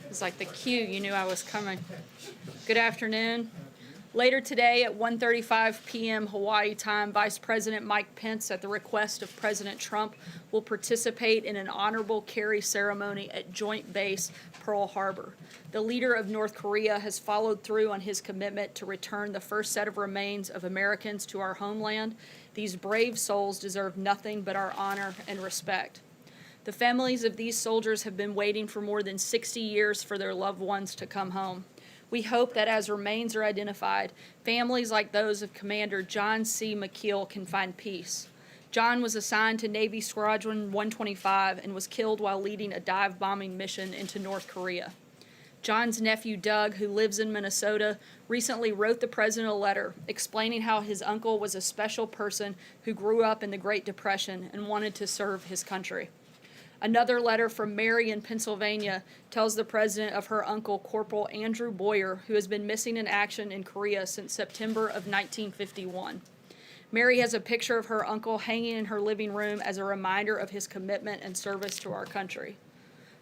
It's like the cue, you knew I was coming. Good afternoon. Later today at 1:35 p.m. Hawaii time, Vice President Mike Pence, at the request of President Trump, will participate in an honorable carry ceremony at Joint Base Pearl Harbor. The leader of North Korea has followed through on his commitment to return the first set of remains of Americans to our homeland. These brave souls deserve nothing but our honor and respect. The families of these soldiers have been waiting for more than 60 years for their loved ones to come home. We hope that as remains are identified, families like those of Commander John C. McKeel can find peace. John was assigned to Navy Squadron 125 and was killed while leading a dive bombing mission into North Korea. John's nephew Doug, who lives in Minnesota, recently wrote the president a letter explaining how his uncle was a special person who grew up in the Great Depression and wanted to serve his country. Another letter from Mary in Pennsylvania tells the president of her uncle, Corporal Andrew Boyer, who has been missing in action in Korea since September of 1951. Mary has a picture of her uncle hanging in her living room as a reminder of his commitment and service to our country.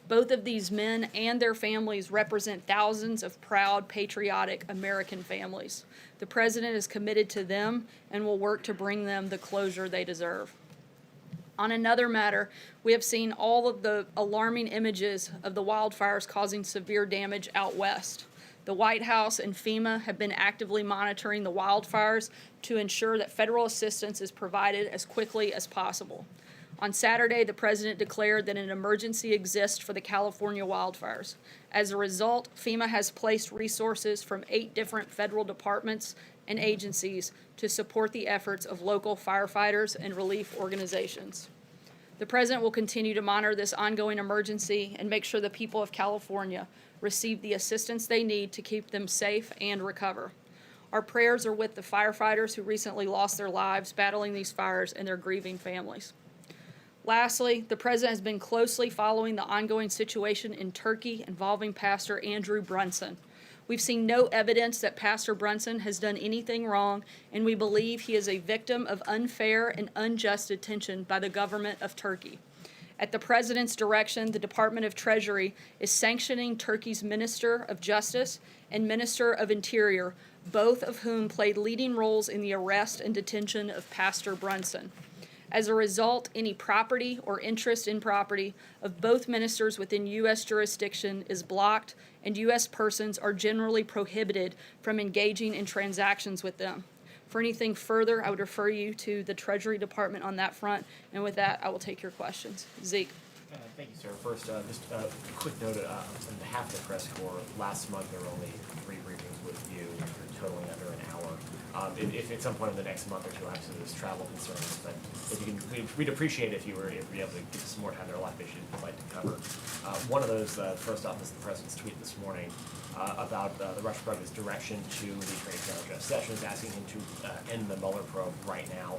Both of these men and their families represent thousands of proud, patriotic American families. The president is committed to them and will work to bring them the closure they deserve. On another matter, we have seen all of the alarming images of the wildfires causing severe damage out west. The White House and FEMA have been actively monitoring the wildfires to ensure that federal assistance is provided as quickly as possible. On Saturday, the president declared that an emergency exists for the California wildfires. As a result, FEMA has placed resources from 8 different federal departments and agencies to support the efforts of local firefighters and relief organizations. The president will continue to monitor this ongoing emergency and make sure the people of California receive the assistance they need to keep them safe and recover. Our prayers are with the firefighters who recently lost their lives battling these fires and their grieving families. Lastly, the president has been closely following the ongoing situation in Turkey involving Pastor Andrew Brunson. We've seen no evidence that Pastor Brunson has done anything wrong, and we believe he is a victim of unfair and unjust detention by the government of Turkey. At the president's direction, the Department of Treasury is sanctioning Turkey's Minister of Justice and Minister of Interior, both of whom played leading roles in the arrest and detention of Pastor Brunson. As a result, any property or interest in property of both ministers within U.S. jurisdiction is blocked, and U.S. persons are generally prohibited from engaging in transactions with them. For anything further, I would refer you to the Treasury Department on that front, and with that, I will take your questions. Zeke. Thank you, sir. First, just a quick note on behalf of the press corps. Last month, there were only 3 briefings with you, totaling under an hour. If at some point in the next month or two, obviously there's travel concerns, but if you can, we'd appreciate if you were able to give us some more time. There are a lot of issues we'd like to cover. One of those, first off, is the president's tweet this morning about the Russian president's direction to the Attorney General Jeff Sessions, asking him to end the Mueller probe right now.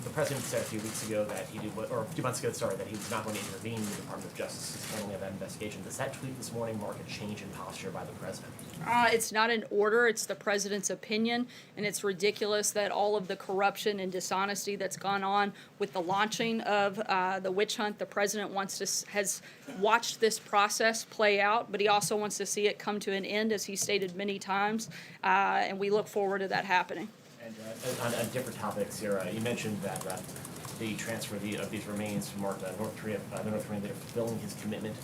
The president said a few weeks ago that he did, or a few months ago, sorry, that he was not going to intervene in the Department of Justice's handling of that investigation. Does that tweet this morning mark a change in posture by the president? It's not an order, it's the president's opinion, and it's ridiculous that all of the corruption and dishonesty that's gone on with the launching of the witch hunt, the president has watched this process play out, but he also wants to see it come to an end, as he stated many times, and we look forward to that happening. And on different topics here, you mentioned that the transfer of these remains from North Korea, the North Korean leader fulfilling his commitment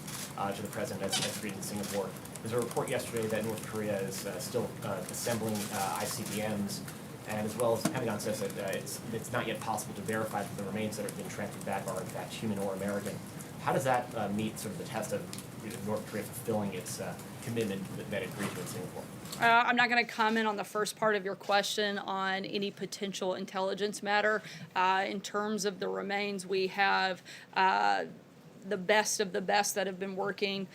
to the president as agreed in Singapore. There's a report yesterday that North Korea is still assembling ICBMs, and as well as the Pentagon says that it's not yet possible to verify that the remains that have been transferred back are in fact human or American. How does that meet sort of the test of North Korea fulfilling its commitment that it agreed to in Singapore? I'm not going to comment on the first part of your question on any potential intelligence matter. In terms of the remains, we have the best of the best that have been working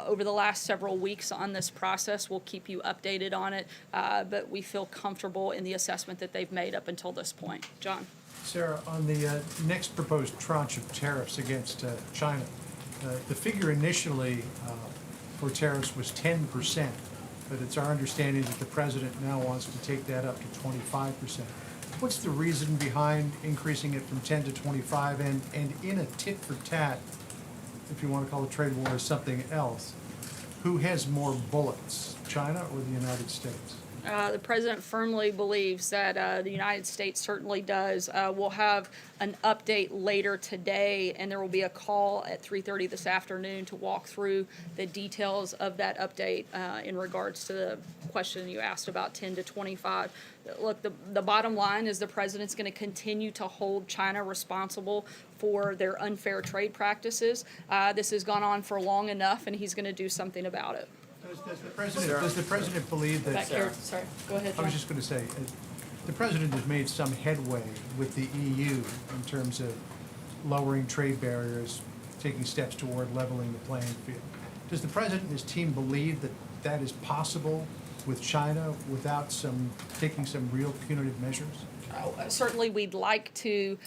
over the last several weeks on this process. We'll keep you updated on it, but we feel comfortable in the assessment that they've made up until this point. John. Sarah, on the next proposed tranche of tariffs against China, the figure initially for tariffs was 10%, but it's our understanding that the president now wants to take that up to 25%. What's the reason behind increasing it from 10 to 25? And in a tit for tat, if you want to call it trade war or something else, who has more bullets, China or the United States? The president firmly believes that the United States certainly does. We'll have an update later today, and there will be a call at 3:30 this afternoon to walk through the details of that update in regards to the question you asked about 10 to 25. Look, the bottom line is the president's going to continue to hold China responsible for their unfair trade practices. This has gone on for long enough, and he's going to do something about it. Does the president believe that? Back here, sorry, go ahead, I John. was just going to say, the president has made some headway with the EU in terms of lowering trade barriers, taking steps toward leveling the playing field. Does the president and his team believe that that is possible with China without taking some real punitive measures? Certainly, we'd like to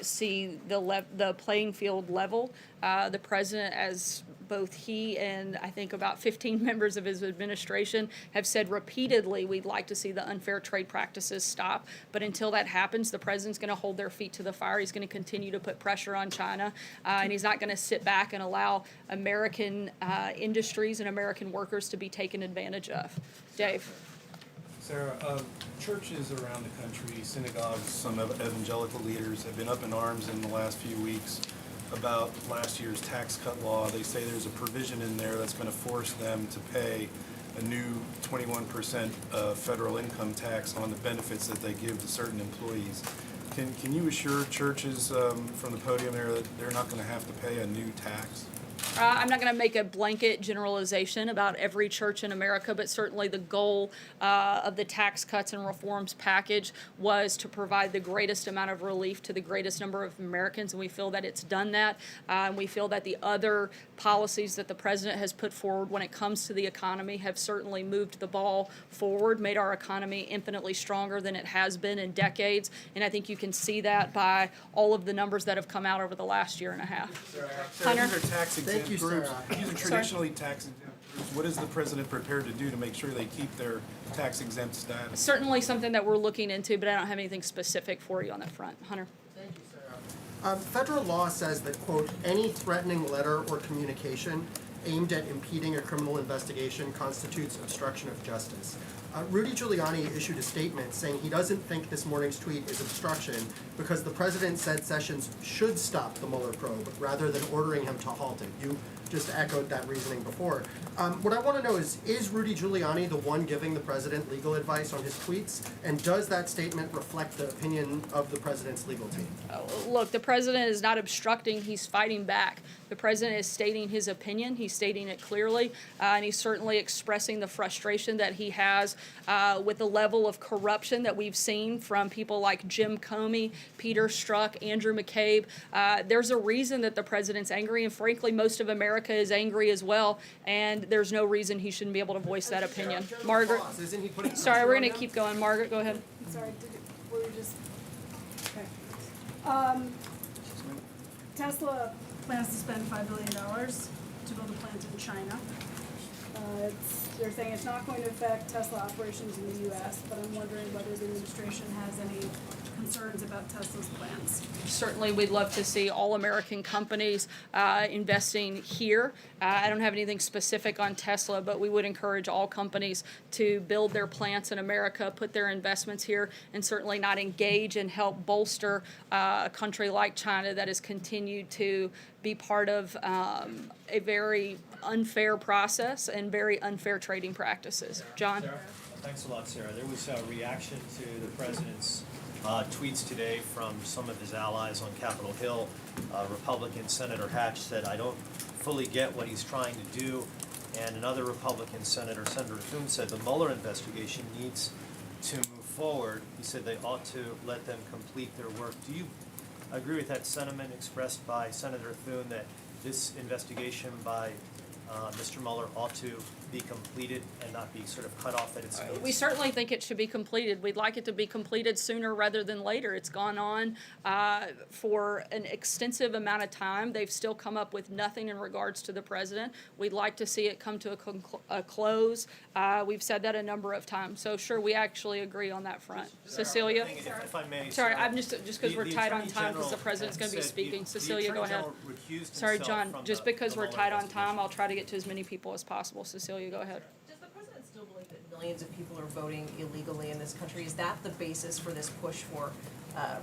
see the playing field level. The president, as both he and I think about 15 members of his administration have said repeatedly, we'd like to see the unfair trade practices stop. But until that happens, the president's going to hold their feet to the fire. He's going to continue to put pressure on China, and he's not going to sit back and allow American industries and American workers to be taken advantage of. Dave. Sarah, churches around the country, synagogues, some evangelical leaders have been up in arms in the last few weeks about last year's tax cut law. They say there's a provision in there that's going to force them to pay a new 21% federal income tax on the benefits that they give to certain employees. Can you assure churches from the podium there that they're not going to have to pay a new tax? I'm not going to make a blanket generalization about every church in America, but certainly the goal of the tax cuts and reforms package was to provide the greatest amount of relief to the greatest number of Americans, and we feel that it's done that. And we feel that the other policies that the president has put forward when it comes to the economy have certainly moved the ball forward, made our economy infinitely stronger than it has been in decades, and I think you can see that by all of the numbers that have come out over the last year and a half. Sarah, Hunter? these are tax exempt you, groups. Sarah. These are traditionally tax exempt groups. What is the president prepared to do to make sure they keep their tax exempt status? Certainly something that we're looking into, but I don't have anything specific for you on that front. Hunter? Thank you, Sarah. Federal law says that, quote, any threatening letter or communication aimed at impeding a criminal investigation constitutes obstruction of justice. Rudy Giuliani issued a statement saying he doesn't think this morning's tweet is obstruction because the president said Sessions should stop the Mueller probe rather than ordering him to halt it. You just echoed that reasoning before. What I want to know is Rudy Giuliani the one giving the president legal advice on his tweets? And does that statement reflect the opinion of the president's legal team? Look, the president is not obstructing, he's fighting back. The president is stating his opinion, he's stating it clearly, and he's certainly expressing the frustration that he has with the level of corruption that we've seen from people like Jim Comey, Peter Strzok, Andrew McCabe. There's a reason that the president's angry, and frankly, most of America is angry as well, and there's no reason he shouldn't be able to voice that opinion. Margaret? Isn't he putting Sorry, pressure we're on going to them? keep going. Margaret, go ahead. Sorry, we were just, okay. Tesla plans to spend $5 billion to build a plant in China. They're saying it's not going to affect Tesla operations in the U.S., but I'm wondering whether the administration has any concerns about Tesla's plans. Certainly, we'd love to see all American companies investing here. I don't have anything specific on Tesla, but we would encourage all companies to build their plants in America, put their investments here, and certainly not engage and help bolster a country like China that has continued to be part of a very unfair process and very unfair trading practices. John? Thanks a lot, Sarah. There was a reaction to the president's tweets today from some of his allies on Capitol Hill. Republican Senator Hatch said, I don't fully get what he's trying to do. And another Republican senator, Senator Thune, said the Mueller investigation needs to move forward. He said they ought to let them complete their work. Do you agree with that sentiment expressed by Senator Thune that this investigation by Mr. Mueller ought to be completed and not be sort of cut off at its knees? We certainly think it should be completed. We'd like it to be completed sooner rather than later. It's gone on for an extensive amount of time. They've still come up with nothing in regards to the president. We'd like to see it come to a close. We've said that a number of times. So sure, we actually agree on that front. Cecilia? If I may. Sorry, Sarah, I'm just because we're the tight on Attorney time because the General president's going to be said speaking. the Cecilia, go Attorney ahead. General recused Sorry, himself John, from just the because we're Mueller tight on time, investigation. I'll try to get to as many people as possible. Cecilia, go ahead. Does the president still believe that millions of people are voting illegally in this country? Is that the basis for this push for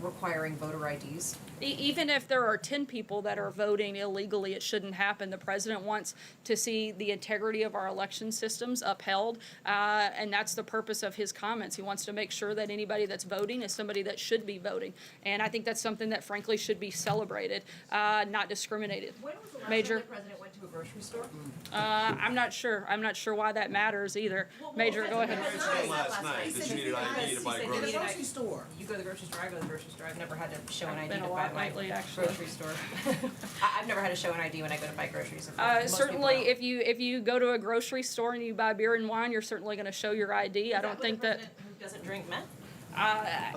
requiring voter IDs? Even if there are 10 people that are voting illegally, it shouldn't happen. The president wants to see the integrity of our election systems upheld, and that's the purpose of his comments. He wants to make sure that anybody that's voting is somebody that should be voting. And I think that's something that frankly should be celebrated, not discriminated. When was the last Major? time the president went to a grocery store? I'm not sure. I'm not sure why that matters either. Major, go ahead. Last night that you needed ID to buy groceries. Grocery store. You go to the grocery store, I go to the grocery store. I've never had to show an I've ID been to a buy lot my lately, actually. grocery store. I've never had to show an ID when I go to buy groceries. Most people Certainly, don't. if you go to a grocery store and you buy beer and wine, you're certainly going to show your ID. I don't think that. Is that what the president who doesn't drink meant?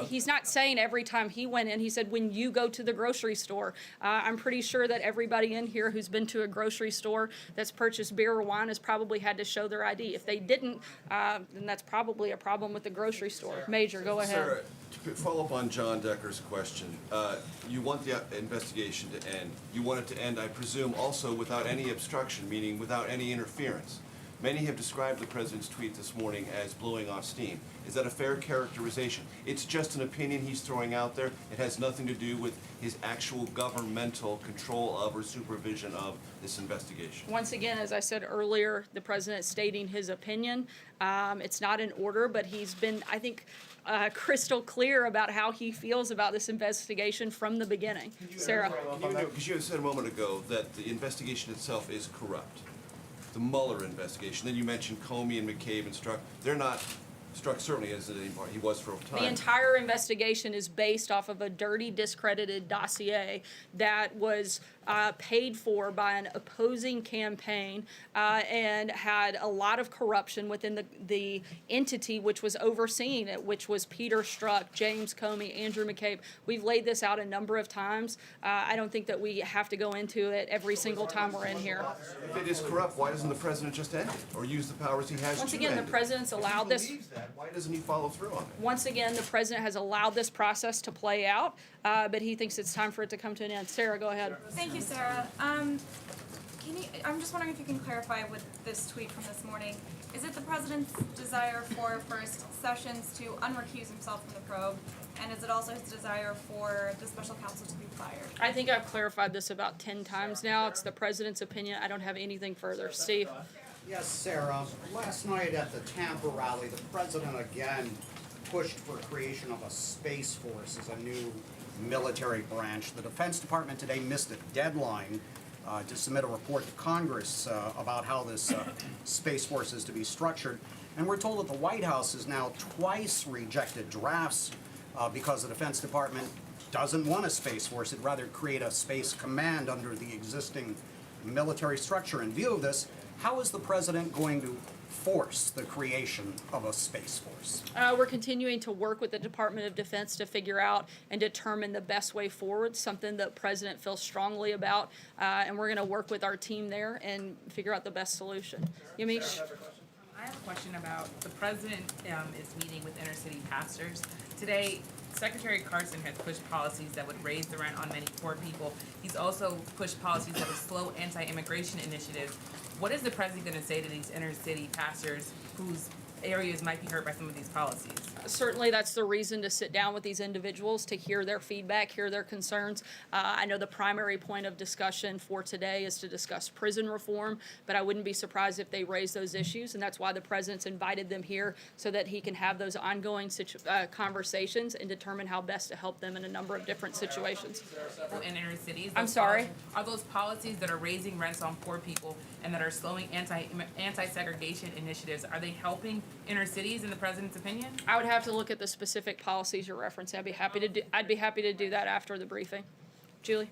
He's not saying every time he went in. He said when you go to the grocery store. I'm pretty sure that everybody in here who's been to a grocery store that's purchased beer or wine has probably had to show their ID. If they didn't, then that's probably a problem with the grocery store. Major, go ahead. Sarah, to follow up on John Decker's question, you want the investigation to end. You want it to end, I presume, also without any obstruction, meaning without any interference. Many have described the president's tweet this morning as blowing off steam. Is that a fair characterization? It's just an opinion he's throwing out there. It has nothing to do with his actual governmental control of or supervision of this investigation. Once again, as I said earlier, the president stating his opinion. It's not in order, but he's been, I think, crystal clear about how he feels about this investigation from the beginning. Sarah? Because you said a moment ago that the investigation itself is corrupt. The Mueller investigation. Then you mentioned Comey and McCabe and Strzok. They're not. Strzok certainly isn't anymore. He was for a time. The entire investigation is based off of a dirty, discredited dossier that was paid for by an opposing campaign and had a lot of corruption within the entity which was overseeing it, which was Peter Strzok, James Comey, Andrew McCabe. We've laid this out a number of times. I don't think that we have to go into it every single time we're in here. If it is corrupt, why doesn't the president just end it or use the powers he has Once to again, end the it? president's If he allowed this. believes that, why doesn't he follow through on it? Once again, the president has allowed this process to play out, but he thinks it's time for it to come to an end. Sarah, go ahead. Thank you, Sarah. I'm just wondering if you can clarify with this tweet from this morning. Is it the president's desire for first Sessions to unrecuse himself from the probe? And is it also his desire for the special counsel to be fired? I think I've clarified this about 10 times now. It's the president's opinion. I don't have anything further. Steve? Yes, Sarah. Last night at the Tampa rally, the president again pushed for creation of a space force as a new military branch. The Defense Department today missed a deadline to submit a report to Congress about how this space force is to be structured. And we're told that the White House has now twice rejected drafts because the Defense Department doesn't want a space force. It'd rather create a space command under the existing military structure. In view of this, how is the president going to force the creation of a space force? We're continuing to work with the Department of Defense to figure out and determine the best way forward, something that the president feels strongly about, and we're going to work with our team there and figure out the best solution. Yamish? I have a question about the president is meeting with inner city pastors. Today, Secretary Carson has pushed policies that would raise the rent on many poor people. He's also pushed policies that would slow anti-immigration initiatives. What is the president going to say to these inner city pastors whose areas might be hurt by some of these policies? Certainly, that's the reason to sit down with these individuals, to hear their feedback, hear their concerns. I know the primary point of discussion for today is to discuss prison reform, but I wouldn't be surprised if they raise those issues, and that's why the president's invited them here so that he can have those ongoing conversations and determine how best to help them in a number of different situations. In inner cities? I'm sorry? Are those policies that are raising rents on poor people and that are slowing anti-segregation initiatives, are they helping inner cities in the president's opinion? I would have to look at the specific policies you're referencing. I'd be happy to do that after the briefing. Julie?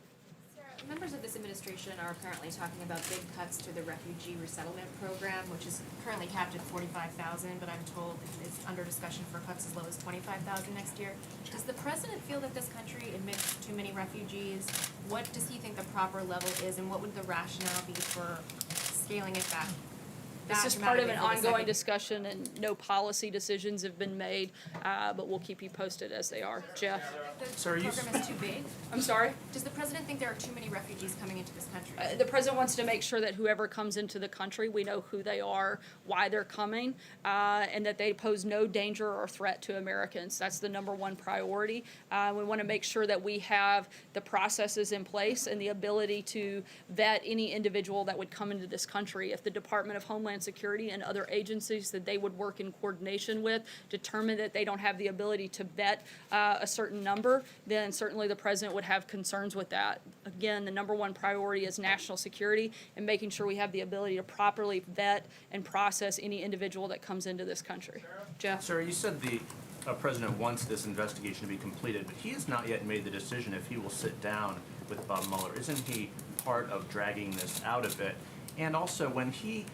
Sarah, Members of this administration are apparently talking about big cuts to the refugee resettlement program, which is currently capped at 45,000, but I'm told it's under discussion for cuts as low as 25,000 next year. Does the president feel that this country admits too many refugees? What does he think the proper level is, and what would the rationale be for scaling it back? This is part of an ongoing discussion, and no policy decisions have been made, but we'll keep you posted as they are. Jeff? The program is too big? I'm sorry? Does the president think there are too many refugees coming into this country? The president wants to make sure that whoever comes into the country, we know who they are, why they're coming, and that they pose no danger or threat to Americans. That's the number one priority. We want to make sure that we have the processes in place and the ability to vet any individual that would come into this country. If the Department of Homeland Security and other agencies that they would work in coordination with determine that they don't have the ability to vet a certain number, then certainly the president would have concerns with that. Again, the number one priority is national security and making sure we have the ability to properly vet and process any individual that comes into this country. Jeff? Sir, you said the president wants this investigation to be completed, but he has not yet made the decision if he will sit down with Bob Mueller. Isn't he part of dragging this out a bit? And also, when he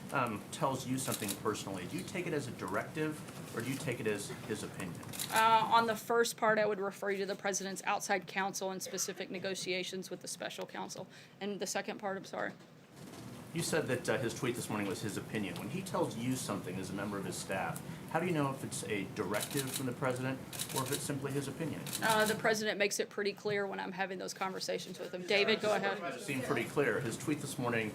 tells you something personally, do you take it as a directive or do you take it as his opinion? On the first part, I would refer you to the president's outside counsel and specific negotiations with the special counsel. And the second part, I'm sorry. You said that his tweet this morning was his opinion. When he tells you something as a member of his staff, how do you know if it's a directive from the president or if it's simply his opinion? The president makes it pretty clear when I'm having those conversations with him. David, go ahead. It seemed pretty clear. His tweet this morning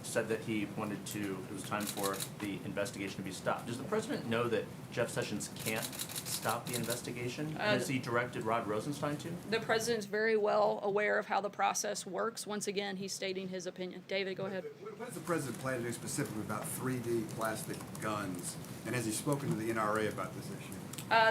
said that he wanted to, it was time for the investigation to be stopped. Does the president know that Jeff Sessions can't stop the investigation? And has he directed Rod Rosenstein to? The president's very well aware of how the process works. Once again, he's stating his opinion. David, go ahead. What does the president plan to do specifically about 3D plastic guns? And has he spoken to the NRA about this issue?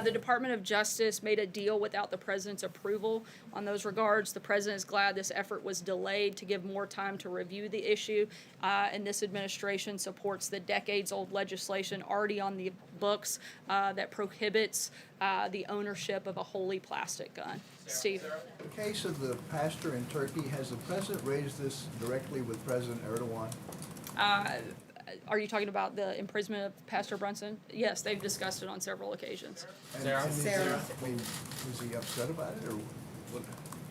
The Department of Justice made a deal without the president's approval on those regards. The president is glad this effort was delayed to give more time to review the issue, and this administration supports the decades-old legislation already on the books that prohibits the ownership of a wholly plastic gun. Steve? In the case of the pastor in Turkey, has the president raised this directly with President Erdogan? Are you talking about the imprisonment of Pastor Brunson? Yes, they've discussed it on several occasions. Sarah? I mean, was he upset about it, or what?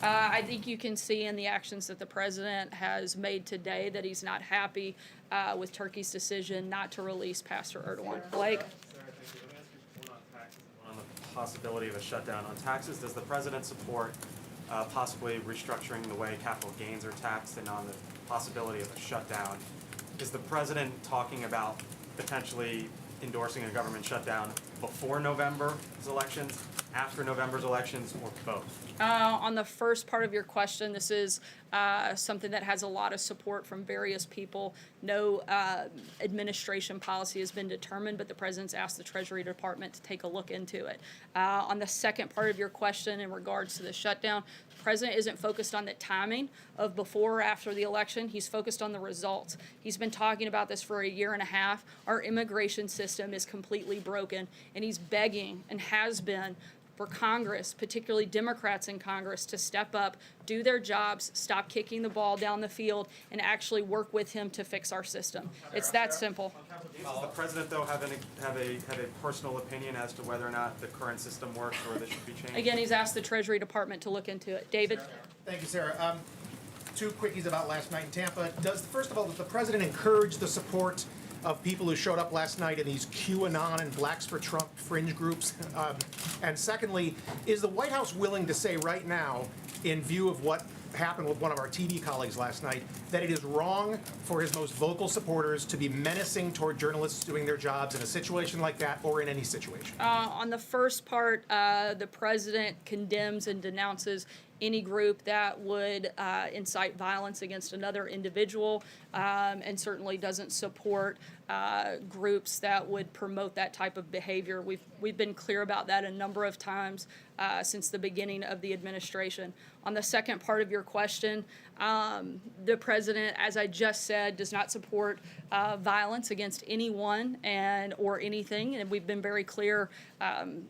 I think you can see in the actions that the president has made today that he's not happy with Turkey's decision not to release Pastor Erdogan. Blake? On the possibility of a shutdown on taxes, does the president support possibly restructuring the way capital gains are taxed, and on the possibility of a shutdown? Is the president talking about potentially endorsing a government shutdown before November's elections, after November's elections, or both? On the first part of your question, this is something that has a lot of support from various people. No administration policy has been determined, but the president's asked the Treasury Department to take a look into it. On the second part of your question in regards to the shutdown, the president isn't focused on the timing of before or after the election. He's focused on the results. He's been talking about this for a year and a half. Our immigration system is completely broken, and he's begging and has been for Congress, particularly Democrats in Congress, to step up, do their jobs, stop kicking the ball down the field, and actually work with him to fix our system. It's that simple. Does the president, though, have a personal opinion as to whether or not the current system works or this should be changed? Again, he's asked the Treasury Department to look into it. David? Thank you, Sarah. Two quickies about last night in Tampa. First of all, does the president encourage the support of people who showed up last night in these QAnon and Blacks for Trump fringe groups? And secondly, is the White House willing to say right now, in view of what happened with one of our TV colleagues last night, that it is wrong for his most vocal supporters to be menacing toward journalists doing their jobs in a situation like that or in any situation? On the first part, the president condemns and denounces any group that would incite violence against another individual, and certainly doesn't support groups that would promote that type of behavior. We've been clear about that a number of times since the beginning of the administration. On the second part of your question, the president, as I just said, does not support violence against anyone or anything, and we've been very clear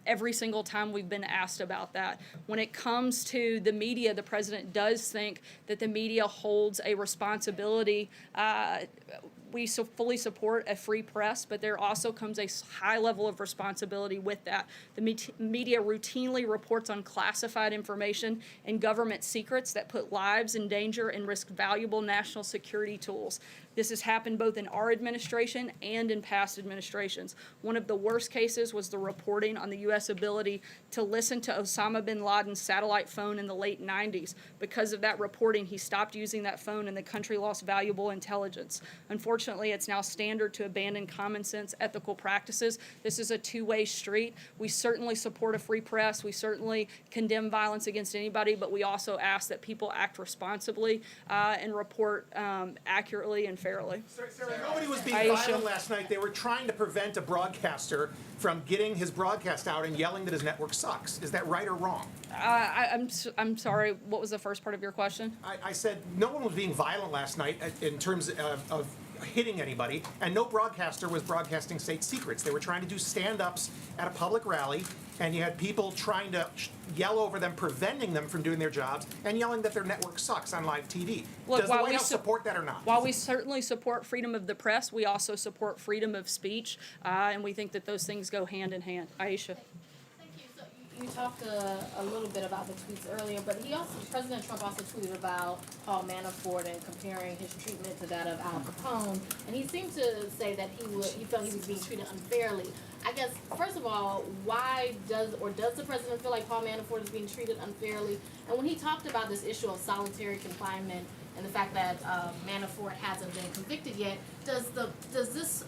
every single time we've been asked about that. When it comes to the media, the president does think that the media holds a responsibility. We fully support a free press, but there also comes a high level of responsibility with that. The media routinely reports on classified information and government secrets that put lives in danger and risk valuable national security tools. This has happened both in our administration and in past administrations. One of the worst cases was the reporting on the U.S. ability to listen to Osama bin Laden's satellite phone in the late 90s. Because of that reporting, he stopped using that phone and the country lost valuable intelligence. Unfortunately, it's now standard to abandon common sense ethical practices. This is a two-way street. We certainly support a free press. We certainly condemn violence against anybody, but we also ask that people act responsibly and report accurately and fairly. Sarah, nobody was being Aisha. violent last night. They were trying to prevent a broadcaster from getting his broadcast out and yelling that his network sucks. Is that right or wrong? I'm sorry, what was the first part of your question? I said no one was being violent last night in terms of hitting anybody, and no broadcaster was broadcasting state secrets. They were trying to do stand-ups at a public rally, and you had people trying to yell over them, preventing them from doing their jobs, and yelling that their network sucks on live TV. Look, Does the White House support that or not? While we certainly support freedom of the press, we also support freedom of speech, and we think that those things go hand in hand. Aisha. Thank you. So you talked a little bit about the tweets earlier, but President Trump also tweeted about Paul Manafort and comparing his treatment to that of Al Capone, and he seemed to say that he felt he was being treated unfairly. I guess, first of all, why does the president feel like Paul Manafort is being treated unfairly? And when he talked about this issue of solitary confinement and the fact that Manafort hasn't been convicted yet, does this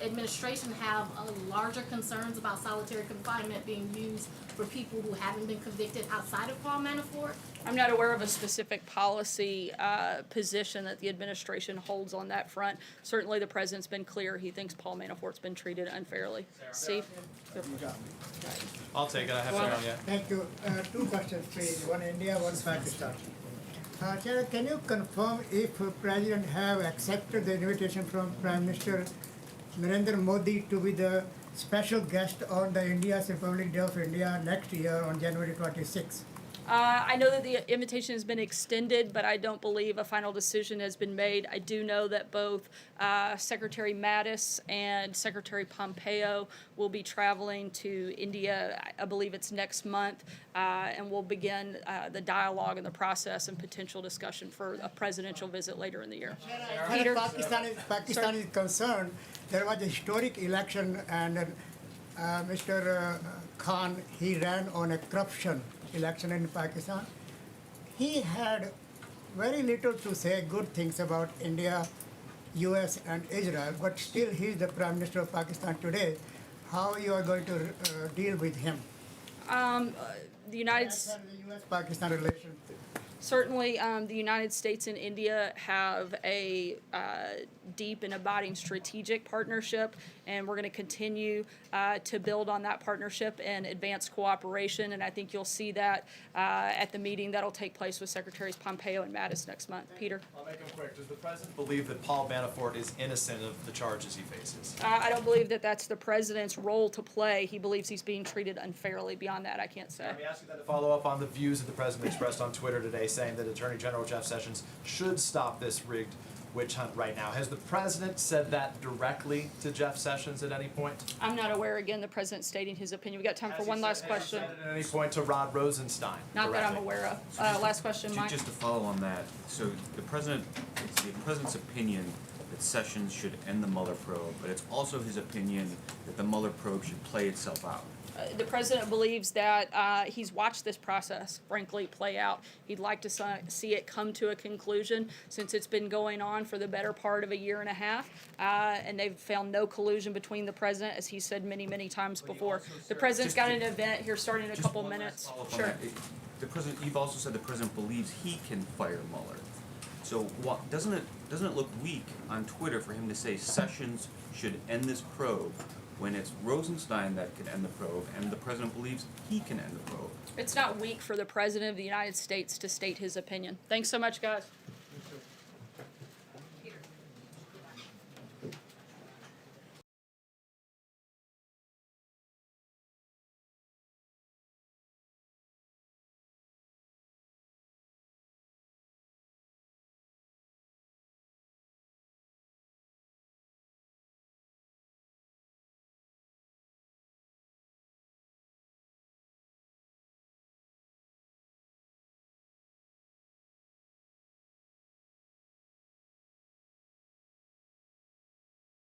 administration have larger concerns about solitary confinement being used for people who haven't been convicted outside of Paul Manafort? I'm not aware of a specific policy position that the administration holds on that front. Certainly, the president's been clear. He thinks Paul Manafort's been treated unfairly. Steve? I'll take it. I have Sarah yet. Thank you. Two questions, please. One India, one Pakistan. Chair, can you confirm if President have accepted the invitation from Prime Minister Narendra Modi to be the special guest on the India's Republic Day of India next year on January 26th? I know that the invitation has been extended, but I don't believe a final decision has been made. I do know that both Secretary Mattis and Secretary Pompeo will be traveling to India. I believe it's next month, and we'll begin the dialogue and the process and potential discussion for a presidential visit later in the year. Peter? Pakistan is concerned. There was a historic election, and Mr. Khan, he ran on a corruption election in Pakistan. He had very little to say good things about India, US and Israel, but still he is the Prime Minister of Pakistan today. How you are going to deal with him? The United States. The US-Pakistan relations. Certainly, the United States and India have a deep and abiding strategic partnership, and we're going to continue to build on that partnership and advance cooperation. And I think you'll see that at the meeting that'll take place with Secretaries Pompeo and Mattis next month. Peter? I'll make them quick. Does the president believe that Paul Manafort is innocent of the charges he faces? I don't believe that that's the president's role to play. He believes he's being treated unfairly. Beyond that, I can't say. Let me ask you then to follow up on the views that the president expressed on Twitter today, saying that Attorney General Jeff Sessions should stop this rigged witch hunt right now. Has the president said that directly to Jeff Sessions at any point? I'm not aware. Again, the president stating his opinion. We got time for one last question. Has he said it at any point to Rod Rosenstein? Not that I'm directly? aware of. Last question, Mike. Just to follow on that, so the it's the president's opinion that Sessions should end the Mueller probe, but it's also his opinion that the Mueller probe should play itself out. The president believes that he's watched this process, frankly, play out. He'd like to see it come to a conclusion since it's been going on for the better part of a year and a half, and they've found no collusion between the president, as he said many, many times before. The president's got an event here starting in a couple minutes. Sure. The president, you've also said the president believes he can fire Mueller. So doesn't it look weak on Twitter for him to say Sessions should end this probe when it's Rosenstein that could end the probe and the president believes he can end the probe? It's not weak for the President of the United States to state his opinion. Thanks so much, guys.